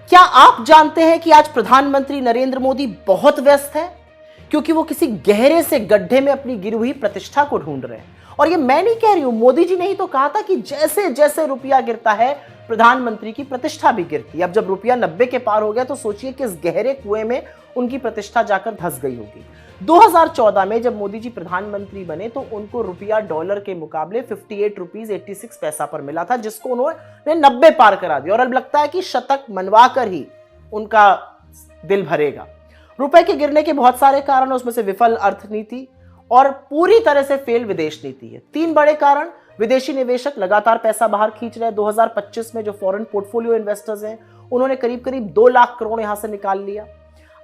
क्या आप जानते हैं कि आज प्रधानमंत्री नरेंद्र मोदी बहुत व्यस्त है, क्योंकि वो किसी गहरे से गड्ढे में अपनी गिरी हुई प्रतिष्ठा को ढूंढ रहे हैं। और ये मैं नहीं कह रही हूं, मोदी जी ने ही तो कहा था कि जैसे जैसे रुपया गिरता है प्रधानमंत्री की प्रतिष्ठा भी गिरती है। अब जब रुपया 90 के पार हो गया तो सोचिए कि इस गहरे कुएं में उनकी प्रतिष्ठा जाकर धंस गई होगी। 2014 में जब मोदी जी प्रधानमंत्री बने तो उनको रुपया डॉलर के मुकाबले 58 रुपीज 86 पैसा पर मिला था, जिसको उन्होंने 90 पार करा दिया। और अब लगता है कि शतक मनवा कर ही उनका दिल भरेगा। रुपए के गिरने के बहुत सारे कारण हैं, उसमें से विफल अर्थनीति और पूरी तरह से फेल विदेश नीति है। 3 बड़े कारण। विदेशी निवेशक लगातार पैसा बाहर खींच रहे हैं। 2025 में जो फॉरेन पोर्टफोलियो इन्वेस्टर्स हैं उन्होंने करीब करीब 2 लाख करोड़ यहां से निकाल लिया।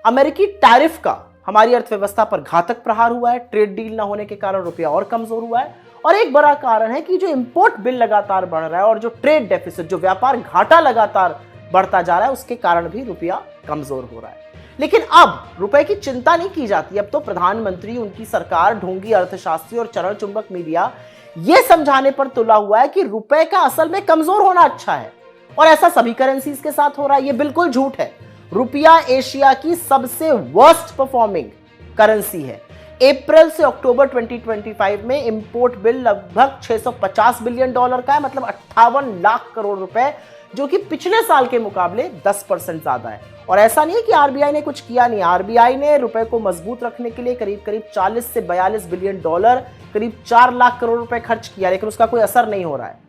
अमेरिकी टैरिफ का हमारी अर्थव्यवस्था पर घातक प्रहार हुआ है। ट्रेड डील ना होने के कारण रुपया और कमजोर हुआ है। और एक बड़ा कारण है कि जो इंपोर्ट बिल लगातार बढ़ रहा है और जो ट्रेड डेफिसिट, जो व्यापार घाटा लगातार बढ़ता जा रहा है, उसके कारण भी रुपया कमजोर हो रहा है। लेकिन अब रुपए की चिंता नहीं की जाती। अब तो प्रधानमंत्री, उनकी सरकार, ढोंगी अर्थशास्त्री और चरण चुंबक मीडिया यह समझाने पर तुला हुआ है कि रुपए का असल में कमजोर होना अच्छा है। और ऐसा सभी करेंसीज के साथ हो रहा है। यह बिल्कुल झूठ है। रुपया एशिया की सबसे वर्स्ट परफॉर्मिंग करेंसी है। अप्रैल से अक्टूबर 2025 में इंपोर्ट बिल लगभग 650 बिलियन डॉलर का है, मतलब 58 लाख करोड़ रुपए, जो कि पिछले साल के मुकाबले 10% ज्यादा है। और ऐसा नहीं है कि आरबीआई ने कुछ किया नहीं। आरबीआई ने रुपए को मजबूत रखने के लिए करीब करीब 40 से 42 बिलियन डॉलर, करीब 4 लाख करोड़ रुपए खर्च किया, लेकिन उसका कोई असर नहीं हो रहा है।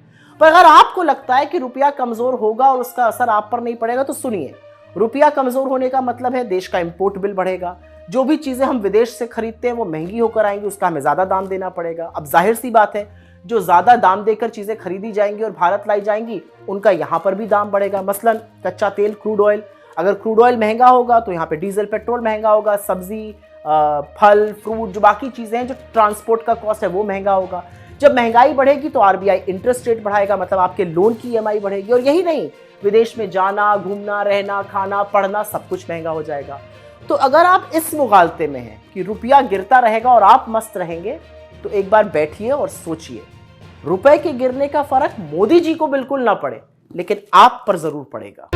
पर अगर आपको लगता है कि रुपया कमजोर होगा और उसका असर आप पर नहीं पड़ेगा, तो सुनिए, रुपया कमजोर होने का मतलब है देश का इंपोर्ट बिल बढ़ेगा। जो भी चीजें हम विदेश से खरीदते हैं वो महंगी होकर आएंगी, उसका हमें ज्यादा दाम देना पड़ेगा। अब जाहिर सी बात है, जो ज्यादा दाम देकर चीजें खरीदी जाएंगी और भारत लाई जाएंगी, उनका यहां पर भी दाम बढ़ेगा। मसलन कच्चा तेल, क्रूड ऑयल। अगर क्रूड ऑयल महंगा होगा तो यहाँ पे डीजल, पेट्रोल महंगा होगा। सब्जी, फल, फ्रूट, जो बाकी चीजें हैं, जो ट्रांसपोर्ट का कॉस्ट है, वो महंगा होगा। जब महंगाई बढ़ेगी तो आरबीआई इंटरेस्ट रेट बढ़ाएगा, मतलब आपके लोन की ईएमआई बढ़ेगी। और यही नहीं, विदेश में जाना, घूमना, रहना, खाना, पढ़ना, सब कुछ महंगा हो जाएगा। तो अगर आप इस मुगालते में हैं कि रुपया गिरता रहेगा और आप मस्त रहेंगे, तो एक बार बैठिए और सोचिए। रुपए के गिरने का फर्क मोदी जी को बिल्कुल ना पड़े, लेकिन आप पर जरूर पड़ेगा।